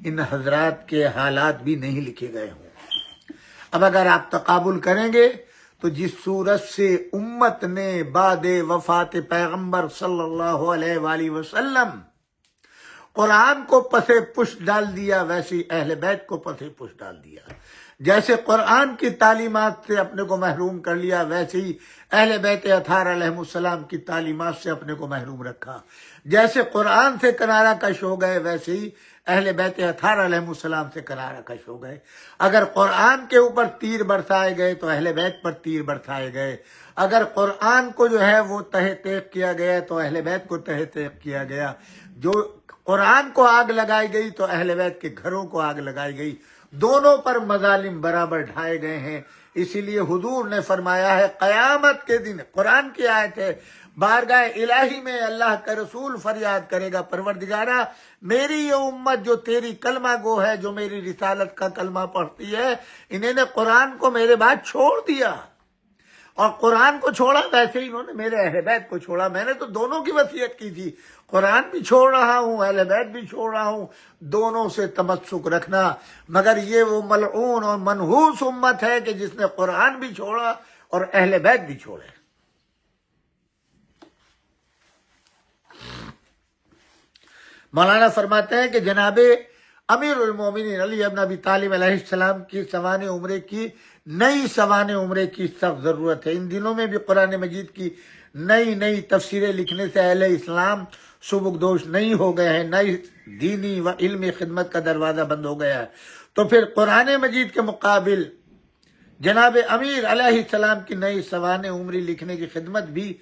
ان حضرات کے حالات بھی نہیں لکھے گئے ہوں۔ اب اگر آپ تقابل کریں گے تو جس صورت سے امت نے بعد وفات پیغمبر صلی اللہ علیہ وآلہ وسلم قرآن کو پسے پش ڈال دیا، ویسے اہل بیت کو پسے پش ڈال دیا۔ جیسے قرآن کی تعلیمات سے اپنے کو محروم کر لیا، ویسے ہی اہل بیت اطہار علیہ السلام کی تعلیمات سے اپنے کو محروم رکھا۔ جیسے قرآن سے کنارہ کش ہو گئے، ویسے ہی اہل بیت اطہار علیہ السلام سے کنارہ کش ہو گئے۔ اگر قرآن کے اوپر تیر برسائے گئے تو اہل بیت پر تیر برسائے گئے، اگر قرآن کو جو ہے وہ تہہ تیغ کیا گیا تو اہل بیت کو تہہ تیغ کیا گیا، جو قرآن کو آگ لگائی گئی تو اہل بیت کے گھروں کو آگ لگائی گئی، دونوں پر مظالم برابر ڈھائے گئے ہیں۔ اسی لیے حضور نے فرمایا ہے قیامت کے دن، قرآن کی آیت ہے، بارگاہ الہی میں اللہ کا رسول فریاد کرے گا، پروردگارا میری یہ امت جو تیری کلمہ گو ہے، جو میری رسالت کا کلمہ پڑھتی ہے، انہیں نے قرآن کو میرے بعد چھوڑ دیا، اور قرآن کو چھوڑا ویسے ہی انہوں نے میرے اہل بیت کو چھوڑا۔ میں نے تو دونوں کی وصیت کی تھی، قرآن بھی چھوڑ رہا ہوں، اہل بیت بھی چھوڑ رہا ہوں، دونوں سے تمسک رکھنا۔ مگر یہ وہ ملعون اور منحوس امت ہے کہ جس نے قرآن بھی چھوڑا اور اہل بیت بھی چھوڑے۔ مولانا فرماتے ہیں کہ جناب امیر المومنین علی ابن ابی طالب علیہ السلام کی سوانح عمرے کی نئی سوانح عمرے کی سخت ضرورت ہے۔ ان دنوں میں بھی قرآن مجید کی نئی تفسیریں لکھنے سے اہل اسلام سبکدوش نہیں ہو گئے ہیں، نئی دینی و علمی خدمت کا دروازہ بند ہو گیا ہے۔ تو پھر قرآن مجید کے مقابل جناب امیر علیہ السلام کی نئی سوانح عمری لکھنے کی خدمت بھی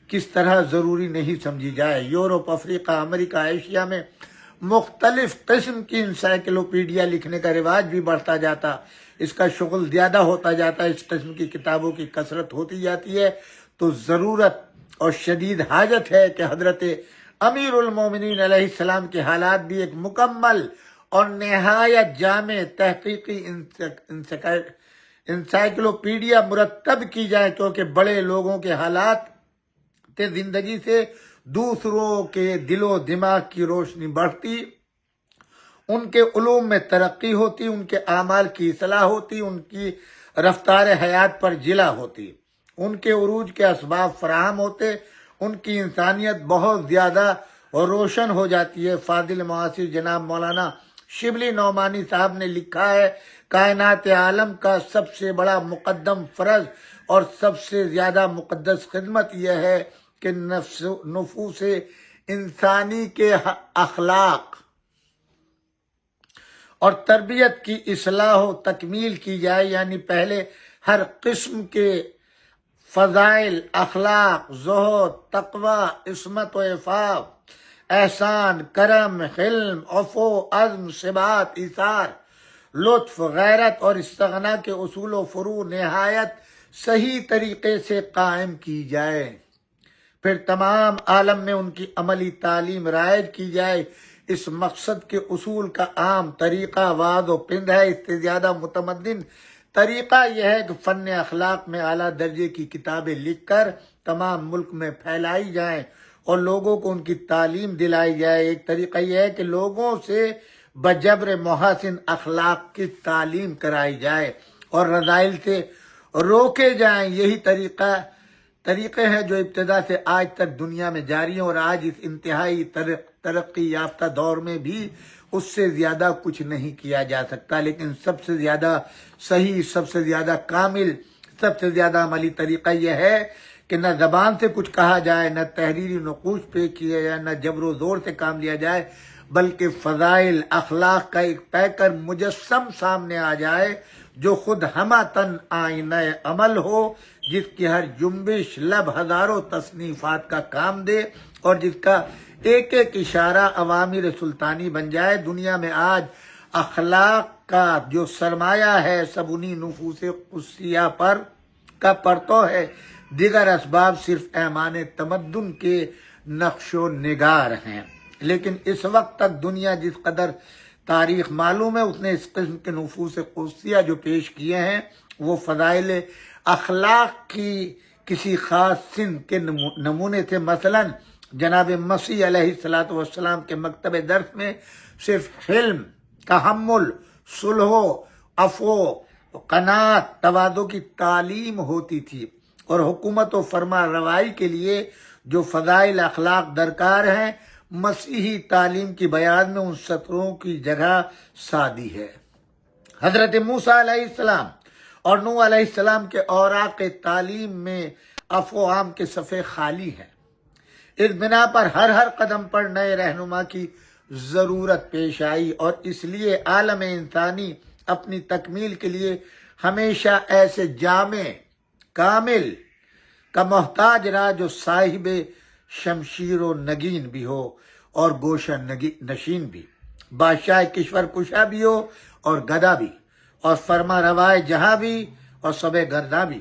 کس طرح ضروری نہیں سمجھی جائے۔ یورپ، افریقہ، امریکہ، ایشیا میں مختلف قسم کی انسائکلوپیڈیا لکھنے کا رواج بھی بڑھتا جاتا، اس کا شغل زیادہ ہوتا جاتا ہے، اس قسم کی کتابوں کی کثرت ہوتی جاتی ہے۔ تو ضرورت اور شدید حاجت ہے کہ حضرت امیر المومنین علیہ السلام کے حالات بھی ایک مکمل اور نہایت جامع تحقیقی انسائکلوپیڈیا مرتب کی جائے، کیونکہ بڑے لوگوں کے حالات زندگی سے دوسروں کے دل و دماغ کی روشنی بڑھتی ان کے علوم میں ترقی ہوتی، ان کے اعمال کی اصلاح ہوتی، ان کی رفتار حیات پر جلا ہوتی، ان کے عروج کے اسباب فراہم ہوتے، ان کی انسانیت بہت زیادہ روشن ہو جاتی ہے۔ فاضل معاصر جناب مولانا شبلی نعمانی صاحب نے لکھا ہے، کائنات عالم کا سب سے بڑا مقدم فرض اور سب سے زیادہ مقدس خدمت یہ ہے کہ نفوس انسانی کے اخلاق اور تربیت کی اصلاح و تکمیل کی جائے، یعنی پہلے ہر قسم کے فضائل، اخلاق، زہد، تقوی، عصمت و عفاف، احسان، کرم، حلم، عفو، عزم، ثبات، ایثار، لطف، غیرت اور استغنا کے اصول و فروع نہایت صحیح طریقے سے قائم کی جائے، پھر تمام عالم میں ان کی عملی تعلیم رائج کی جائے۔ اس مقصد کے اصول کا عام طریقہ وعد و پند ہے۔ اس سے زیادہ متمدن طریقہ یہ ہے کہ فن اخلاق میں اعلیٰ درجے کی کتابیں لکھ کر تمام ملک میں پھیلائی جائیں اور لوگوں کو ان کی تعلیم دلائی جائے۔ ایک طریقہ یہ ہے کہ لوگوں سے بجبر محاسن اخلاق کی تعلیم کرائی جائے اور رذائل سے روکے جائیں۔ یہی طریقے ہیں جو ابتدا سے آج تک دنیا میں جاری ہیں، اور آج اس انتہائی ترقی یافتہ دور میں بھی اس سے زیادہ کچھ نہیں کیا جا سکتا، لیکن سب سے زیادہ صحیح، سب سے زیادہ کامل، سب سے زیادہ عملی طریقہ یہ ہے کہ نہ زبان سے کچھ کہا جائے، نہ تحریری نقوش پہ کیا جائے، نہ جبر و زور سے کام لیا جائے، بلکہ فضائل اخلاق کا ایک پیکر مجسم سامنے آ جائے جو خود ہمہ تن آئینہ عمل ہو، جس کی ہر جنبش لب ہزاروں تصنیفات کا کام دے اور جس کا ایک ایک اشارہ عوامر سلطانی بن جائے۔ دنیا میں آج اخلاق کا جو سرمایہ ہے سب انہی نفوس قدسیہ پر کا پرتو ہے، دیگر اسباب صرف ایمان تمدن کے نقش و نگار ہیں۔ لیکن اس وقت تک دنیا جس قدر تاریخ معلوم ہے اس نے اس قسم کے نفوس قدسیہ جو پیش کیے ہیں وہ فضائل اخلاق کی کسی خاص سن کے نمونے تھے۔ مثلا جناب مسیح علیہ السلام کے مکتب درس میں صرف حلم، تحمل، صلح، عفو، قناعت، تواضع کی تعلیم ہوتی تھی، اور حکومت و فرما روائی کے لیے جو فضائل اخلاق درکار ہیں مسیحی تعلیم کی بیان میں ان سطروں کی جگہ سادی ہے۔ حضرت موسیٰ علیہ السلام اور نوح علیہ السلام کے اوراق تعلیم میں عفو عام کے صفحے خالی ہیں۔ اس بنا پر ہر قدم پر نئے رہنما کی ضرورت پیش آئی، اور اس لیے عالم انسانی اپنی تکمیل کے لیے ہمیشہ ایسے جامع کامل کا محتاج رہا جو صاحب شمشیر و نگین بھی ہو اور گوشہ نشین بھی، بادشاہ کشور کشا بھی ہو اور گدا بھی، اور فرما روائے جہاں بھی اور سب گرداں بھی،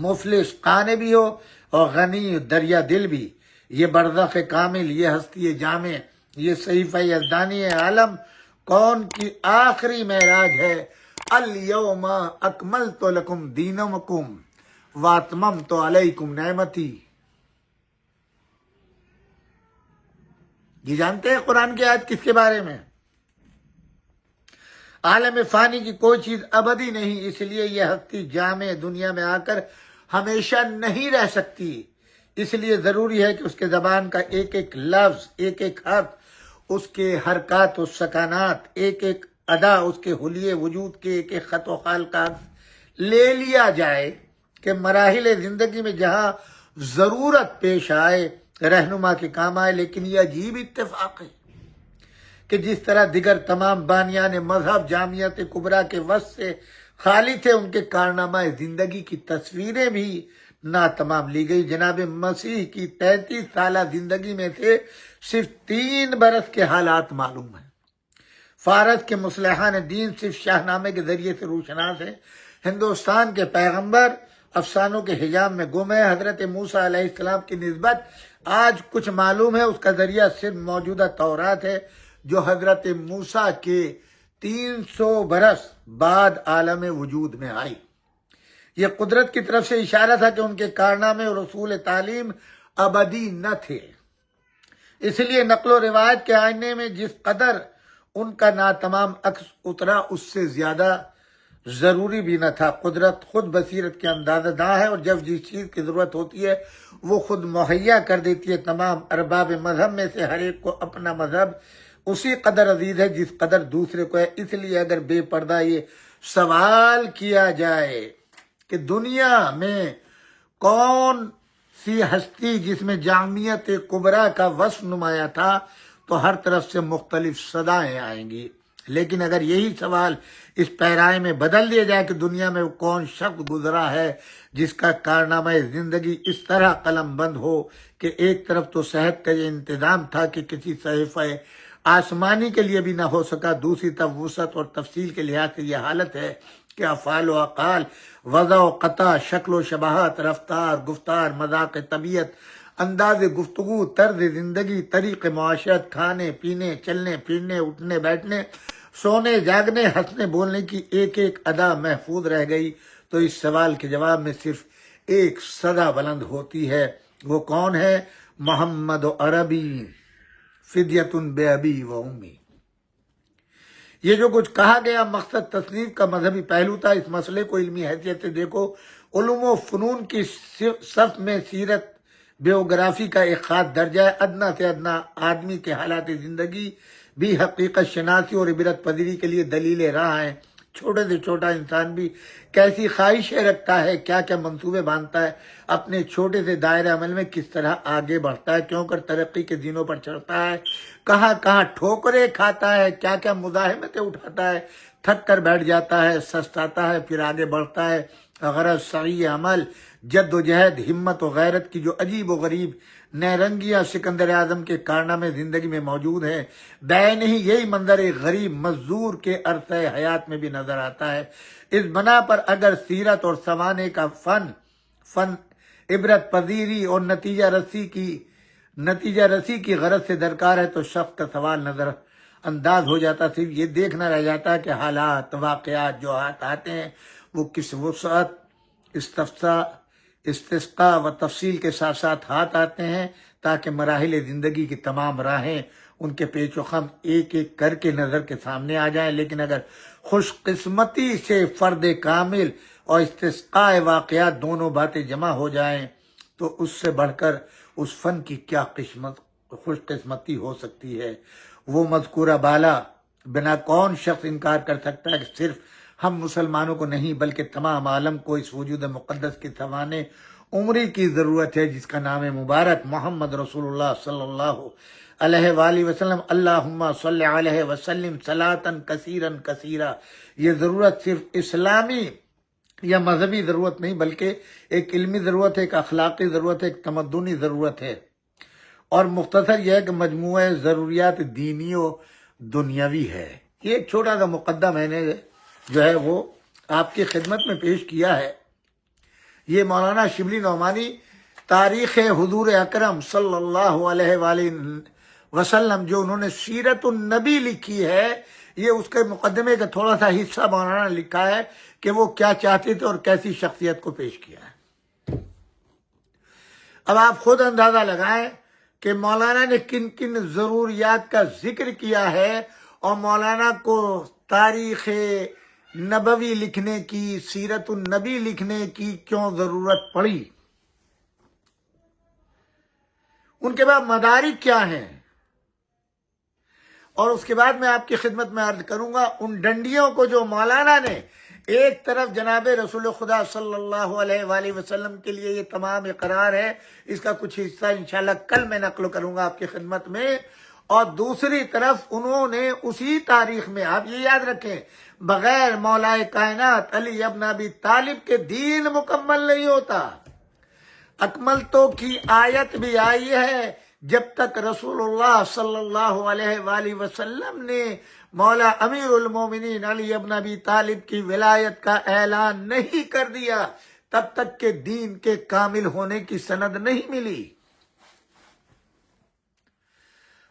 مفلس قانے بھی ہو اور غنی دریا دل بھی۔ یہ برزخ کامل، یہ ہستی جامع، یہ صحیفہ یزدانی عالم کون کی آخری معراج ہے۔ الیوم اکملت لکم دینکم واتممت علیکم نعمتی۔ یہ جانتے ہیں قرآن کی آیت کس کے بارے میں؟ عالم فانی کی کوئی چیز ابدی نہیں، اس لیے یہ ہستی جامع دنیا میں آ کر ہمیشہ نہیں رہ سکتی۔ اس لیے ضروری ہے کہ اس کے زبان کا ایک ایک لفظ، ایک ایک حرف، اس کے حرکات و سکانات، ایک ایک ادا، اس کے حلیے وجود کے ایک ایک خط و خال کا لے لیا جائے کہ مراحل زندگی میں جہاں ضرورت پیش آئے رہنما کے کام آئے۔ لیکن یہ عجیب اتفاق ہے کہ جس طرح دیگر تمام بانیان مذہب جامعت کبریٰ کے وصف سے خالی تھے، ان کے کارنامہ زندگی کی تصویریں بھی ناتمام لی گئی۔ جناب مسیح کی 33 سالہ زندگی میں سے صرف 3 برس کے حالات معلوم ہیں۔ فارس کے مصلحان دین صرف شاہنامے کے ذریعے سے روشناس ہیں۔ ہندوستان کے پیغمبر افسانوں کے حجام میں گم ہے۔ حضرت موسیٰ علیہ السلام کی نسبت آج کچھ معلوم ہے، اس کا ذریعہ صرف موجودہ تورات ہے جو حضرت موسیٰ کے 300 برس بعد عالم وجود میں آئی۔ یہ قدرت کی طرف سے اشارہ تھا کہ ان کے کارنامے اور رسول تعلیم ابدی نہ تھے۔ اس لیے نقل و روایت کے آئینے میں جس قدر ان کا ناتمام عکس اترا اس سے زیادہ ضروری بھی نہ تھا۔ قدرت خود بصیرت کے اندازہ داں ہے، اور جب جس چیز کی ضرورت ہوتی ہے وہ خود مہیا کر دیتی ہے۔ تمام ارباب مذہب میں سے ہر ایک کو اپنا مذہب اسی قدر عزیز ہے جس قدر دوسرے کو ہے۔ اس لیے اگر بے پردہ یہ سوال کیا جائے کہ دنیا میں کون سی ہستی جس میں جامعیت کبریٰ کا وصف نمایاں تھا، تو ہر طرف سے مختلف صدائیں آئیں گی۔ لیکن اگر یہی سوال اس پیرائے میں بدل دیا جائے کہ دنیا میں وہ کون شخص گزرا ہے جس کا کارنامہ زندگی اس طرح قلم بند ہو کہ ایک طرف تو صحت کا یہ انتظام تھا کہ کسی صحیفہ آسمانی کے لیے بھی نہ ہو سکا، دوسری طرف وسعت اور تفصیل کے لحاظ سے یہ حالت ہے کہ افعال و اقوال، وضع و قطع، شکل و شباہت، رفتار، گفتار، مذاق طبیعت، انداز گفتگو، طرز زندگی، طریق معاشرت، کھانے پینے، چلنے پھرنے، اٹھنے بیٹھنے، سونے جاگنے، ہنسنے بولنے کی ایک ایک ادا محفوظ رہ گئی، تو اس سوال کے جواب میں صرف ایک صدا بلند ہوتی ہے۔ وہ کون ہے؟ محمد و عربی فدیت بے ابی و امی۔ یہ جو کچھ کہا گیا مقصد تصنیف کا مذہبی پہلو تھا۔ اس مسئلے کو علمی حیثیت سے دیکھو۔ علوم و فنون کی صف میں سیرت بیوگرافی کا ایک خاص درجہ ہے۔ ادنا سے ادنا آدمی کے حالات زندگی بھی حقیقت شناسی اور عبرت پذیری کے لیے دلیل راہ ہیں۔ چھوٹے سے چھوٹا انسان بھی کیسی خواہشیں رکھتا ہے، کیا کیا منصوبے باندھتا ہے، اپنے چھوٹے سے دائرہ عمل میں کس طرح آگے بڑھتا ہے، کیوں کر ترقی کے زینوں پر چڑھتا ہے، کہاں کہاں ٹھوکریں کھاتا ہے، کیا کیا مزاحمتیں اٹھاتا ہے، تھک کر بیٹھ جاتا ہے، سستاتا ہے، پھر آگے بڑھتا ہے۔ غرض سعی عمل، جد و جہد، ہمت و غیرت کی جو عجیب و غریب نیرنگیاں سکندر اعظم کے کارنامے زندگی میں موجود ہیں، بے نہیں یہی منظر ایک غریب مزدور کے عرصہ حیات میں بھی نظر آتا ہے۔ اس بنا پر اگر سیرت اور سوانے کا فن عبرت پذیری اور نتیجہ رسی کی غرض سے درکار ہے، تو شخص کا سوال نظر انداز ہو جاتا، صرف یہ دیکھنا رہ جاتا ہے کہ حالات واقعات جو آتے ہیں وہ کس وسعت، استسقاء و تفصیل کے ساتھ ساتھ ہاتھ آتے ہیں، تاکہ مراحل زندگی کی تمام راہیں ان کے پیچ و خم ایک ایک کر کے نظر کے سامنے آ جائیں۔ لیکن اگر خوش قسمتی سے فرد کامل اور استسقاء واقعات دونوں باتیں جمع ہو جائیں، تو اس سے بڑھ کر اس فن کی کیا خوش قسمتی ہو سکتی ہے۔ وہ مذکورہ بالا بنا کون شخص انکار کر سکتا ہے کہ صرف ہم مسلمانوں کو نہیں بلکہ تمام عالم کو اس وجود مقدس کی سوانے عمری کی ضرورت ہے، جس کا نام مبارک محمد رسول اللہ صلی اللہ علیہ وآلہ وسلم۔ اللہم صلی علیہ وسلم صلاۃً کثیرا کثیرا۔ یہ ضرورت صرف اسلامی یا مذہبی ضرورت نہیں بلکہ ایک علمی ضرورت ہے، ایک اخلاقی ضرورت ہے، ایک تمدنی ضرورت ہے، اور مختصر یہ ہے کہ مجموعہ ضروریات دینی و دنیاوی ہے۔ یہ ایک چھوٹا سا مقدمہ میں نے جو ہے وہ آپ کی خدمت میں پیش کیا ہے۔ یہ مولانا شبلی نعمانی تاریخ حضور اکرم صلی اللہ علیہ وآلہ وسلم جو انہوں نے سیرت النبی لکھی ہے، یہ اس کے مقدمے کا تھوڑا سا حصہ مولانا نے لکھا ہے کہ وہ کیا چاہتے تھے اور کیسی شخصیت کو پیش کیا ہے۔ اب آپ خود اندازہ لگائیں کہ مولانا نے کن کن ضروریات کا ذکر کیا ہے، اور مولانا کو تاریخ نبوی لکھنے کی، سیرت النبی لکھنے کی کیوں ضرورت پڑی، ان کے بعد مدارک کیا ہیں، اور اس کے بعد میں آپ کی خدمت میں عرض کروں گا ان ڈنڈیوں کو جو مولانا نے ایک طرف جناب رسول خدا صلی اللہ علیہ وآلہ وسلم کے لیے یہ تمام اقرار ہے، اس کا کچھ حصہ انشاءاللہ کل میں نقل کروں گا آپ کی خدمت میں، اور دوسری طرف انہوں نے اسی تاریخ میں، آپ یہ یاد رکھیں، بغیر مولا کائنات علی ابن ابی طالب کے دین مکمل نہیں ہوتا۔ اکمل تو کی آیت بھی آئی ہے جب تک رسول اللہ صلی اللہ علیہ وآلہ وسلم نے مولا امیر المومنین علی ابن ابی طالب کی ولایت کا اعلان نہیں کر دیا، تب تک کہ دین کے کامل ہونے کی سند نہیں ملی۔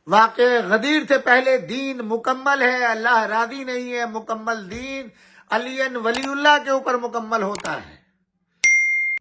واقع غدیر سے پہلے دین مکمل ہے، اللہ راضی نہیں ہے، مکمل دین علی ولی اللہ کے اوپر مکمل ہوتا ہے،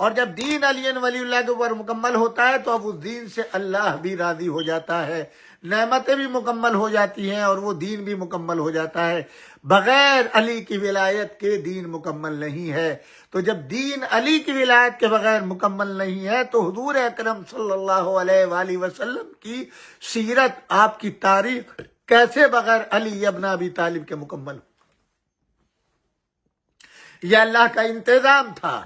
اور جب دین علی ولی اللہ کے اوپر مکمل ہوتا ہے تو اب اس دین سے اللہ بھی راضی ہو جاتا ہے، نعمتیں بھی مکمل ہو جاتی ہیں اور وہ دین بھی مکمل ہو جاتا ہے۔ بغیر علی کی ولایت کے دین مکمل نہیں ہے۔ تو جب دین علی کی ولایت کے بغیر مکمل نہیں ہے تو حضور اکرم صلی اللہ علیہ وآلہ وسلم کی سیرت، آپ کی تاریخ کیسے بغیر علی ابن ابی طالب کے مکمل ہو؟ یہ اللہ کا انتظام تھا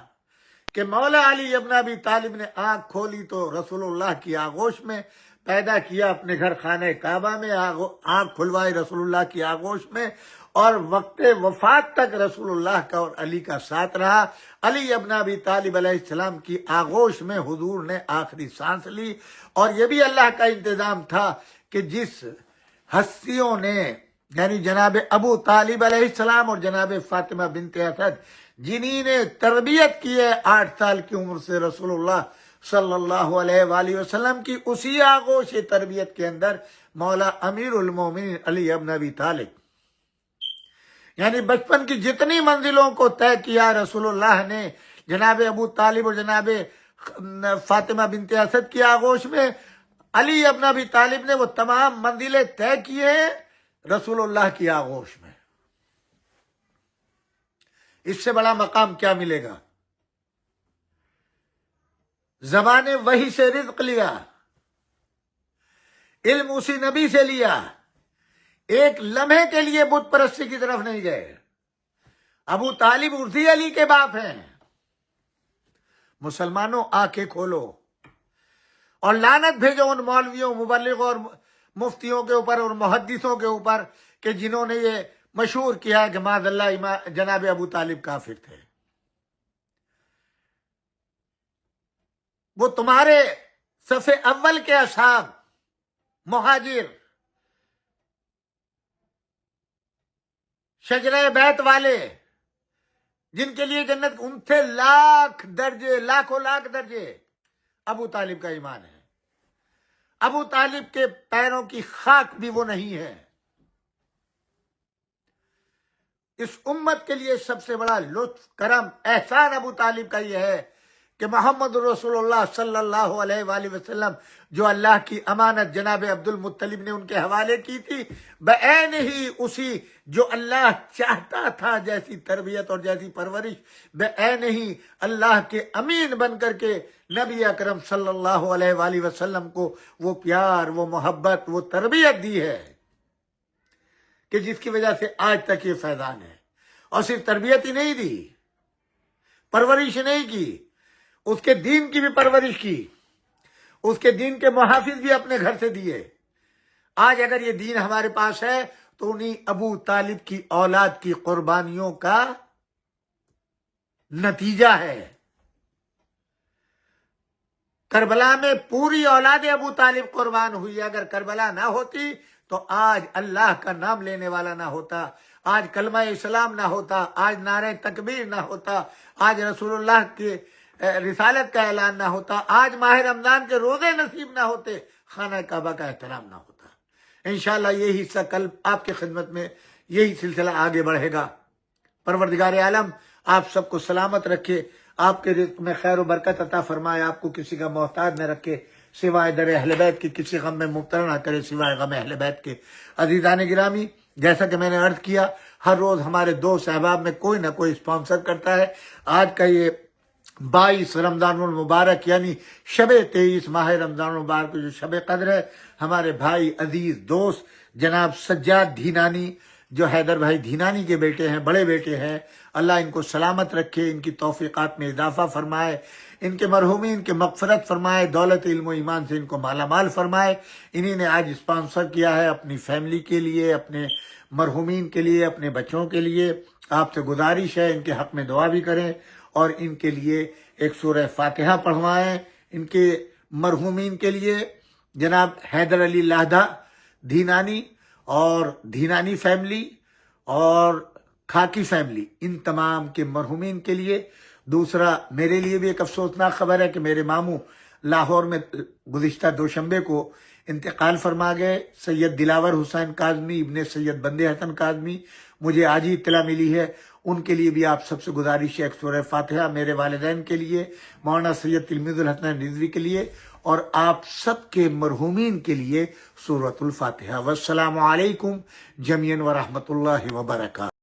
کہ مولا علی ابن ابی طالب نے آنکھ کھولی تو رسول اللہ کی آغوش میں پیدا کیا، اپنے گھر خانہ کعبہ میں آنکھ کھلوائی رسول اللہ کی آغوش میں، اور وقت وفات تک رسول اللہ کا اور علی کا ساتھ رہا۔ علی ابن ابی طالب علیہ السلام کی آغوش میں حضور نے آخری سانس لی۔ اور یہ بھی اللہ کا انتظام تھا کہ جس ہستیوں نے، یعنی جناب ابو طالب علیہ السلام اور جناب فاطمہ بنت اسد، جنہی نے تربیت کی ہے 8 سال کی عمر سے رسول اللہ صلی اللہ علیہ وآلہ وسلم کی، اسی آغوش تربیت کے اندر مولا امیر المومنین علی ابن ابی طالب، یعنی بچپن کی جتنی منزلوں کو طے کیا رسول اللہ نے جناب ابو طالب اور جناب فاطمہ بنت اسد کی آغوش میں، علی ابن ابی طالب نے وہ تمام منزلیں طے کیے ہیں رسول اللہ کی آغوش میں۔ اس سے بڑا مقام کیا ملے گا؟ زبان وحی سے رزق لیا، علم اسی نبی سے لیا، ایک لمحے کے لیے بت پرستی کی طرف نہیں گئے۔ ابو طالب اسی علی کے باپ ہیں۔ مسلمانوں آنکھیں کھولو اور لعنت بھیجو ان مولویوں، مبلغوں اور مفتیوں کے اوپر اور محدثوں کے اوپر کہ جنہوں نے یہ مشہور کیا ہے کہ معاذ اللہ جناب ابو طالب کافر تھے۔ وہ تمہارے صف اول کے اصحاب، مہاجر، شجرہ بیت والے، جن کے لیے جنت ان تھے لاکھ درجے، لاکھوں لاکھ درجے، ابو طالب کا ایمان ہے۔ ابو طالب کے پیروں کی خاک بھی وہ نہیں ہے۔ اس امت کے لیے سب سے بڑا لطف، کرم، احسان ابو طالب کا یہ ہے کہ محمد رسول اللہ صلی اللہ علیہ وآلہ وسلم جو اللہ کی امانت جناب عبد المطلب نے ان کے حوالے کی تھی، بعین ہی اسی جو اللہ چاہتا تھا، جیسی تربیت اور جیسی پرورش، بعین ہی اللہ کے امین بن کر کے نبی اکرم صلی اللہ علیہ وآلہ وسلم کو وہ پیار، وہ محبت، وہ تربیت دی ہے کہ جس کی وجہ سے آج تک یہ فیضان ہے۔ اور صرف تربیت ہی نہیں دی، پرورش نہیں کی، اس کے دین کی بھی پرورش کی، اس کے دین کے محافظ بھی اپنے گھر سے دیے۔ آج اگر یہ دین ہمارے پاس ہے تو انہی ابو طالب کی اولاد کی قربانیوں کا نتیجہ ہے۔ کربلا میں پوری اولاد ابو طالب قربان ہوئی۔ اگر کربلا نہ ہوتی تو آج اللہ کا نام لینے والا نہ ہوتا، آج کلمہ اسلام نہ ہوتا، آج نعرہ تکبیر نہ ہوتا، آج رسول اللہ کے رسالت کا اعلان نہ ہوتا، آج ماہ رمضان کے روزے نصیب نہ ہوتے، خانہ کعبہ کا احترام نہ ہوتا۔ انشاءاللہ یہ حصہ کل آپ کی خدمت میں یہی سلسلہ آگے بڑھے گا۔ پروردگار عالم آپ سب کو سلامت رکھے، آپ کے رزق میں خیر و برکت عطا فرمائے، آپ کو کسی کا محتاج نہ رکھے، سوائے در اہل بیت کے کسی غم میں مبتلا نہ کرے سوائے غم اہل بیت کے۔ عزیزان گرامی، جیسا کہ میں نے عرض کیا، ہر روز ہمارے دوست احباب میں کوئی نہ کوئی اسپانسر کرتا ہے۔ آج کا یہ 22 رمضان المبارک یعنی شب 23 ماہ رمضان المبارک جو شب قدر ہے، ہمارے بھائی عزیز دوست جناب سجاد دھینانی جو حیدر بھائی دھینانی کے بیٹے ہیں، بڑے بیٹے ہیں، اللہ ان کو سلامت رکھے، ان کی توفیقات میں اضافہ فرمائے، ان کے مرحومین کے مغفرت فرمائے، دولت علم و ایمان سے ان کو مالا مال فرمائے۔ انہی نے آج اسپانسر کیا ہے اپنی فیملی کے لیے، اپنے مرحومین کے لیے، اپنے بچوں کے لیے۔ آپ سے گزارش ہے ان کے حق میں دعا بھی کریں اور ان کے لیے ایک سورہ فاتحہ پڑھوائیں۔ ان کے مرحومین کے لیے جناب حیدر علی لاہدہ دھینانی اور دھینانی فیملی اور کھاکی فیملی، ان تمام کے مرحومین کے لیے۔ دوسرا میرے لیے بھی ایک افسوسناک خبر ہے کہ میرے ماموں لاہور میں گزشتہ دوشنبے کو انتقال فرما گئے، سید دلاور حسین کاظمی ابن سید بندے حسن کاظمی۔ مجھے آج ہی اطلاع ملی ہے، ان کے لیے بھی آپ سب سے گزارش ہے ایک سورہ فاتحہ، میرے والدین کے لیے، مولانا سید تلمیذ الحسن رضوی کے لیے، اور آپ سب کے مرحومین کے لیے سورۃ الفاتحہ۔ والسلام علیکم جمیعاً ورحمۃ اللہ وبرکاتہ۔